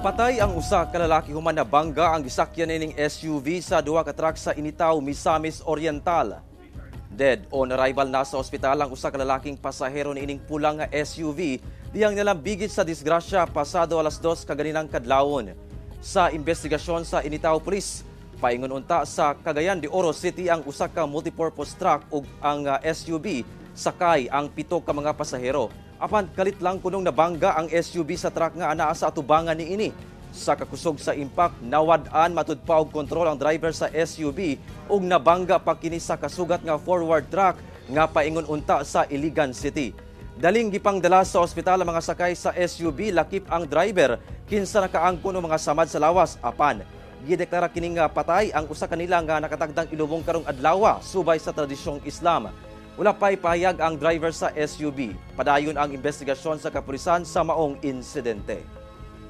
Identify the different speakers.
Speaker 1: Napatay ang usa ka lalaki human na bangga ang gisakyan ning SUV sa duha ka truck sa Initaw, Misamis Oriental. Dead on arrival na sa ospital ang usa ka lalaking pasahero niining pulang nga SUV diyang nalambigit sa disgrasya pasado alas 2 kaganinang kadlawon. Sa investigasyon sa Initaw Police, paingon unta sa Cagayan de Oro City ang usa ka multipurpose truck ug ang SUV sakay ang 7 ka mga pasahero. Apan kalit lang kunong nabangga ang SUV sa truck nga anaa sa atubangan niini. Sa kakusog sa impact, nawad-an matud pa og kontrol ang driver sa SUV ug nabangga pa kini sa kasugat nga forward truck nga paingon unta sa Iligan City. Daling gipangdala sa ospital ang mga sakay sa SUV, lakip ang driver kinsa nakaangkon og mga samad sa lawas. Apan gideklara kining patay ang usa kanila nga nakatagdang ilubong karong adlaw subay sa tradisyong Islam. Wala pa'y pahayag ang driver sa SUV. Padayon ang investigasyon sa kapulisan sa maong insidente.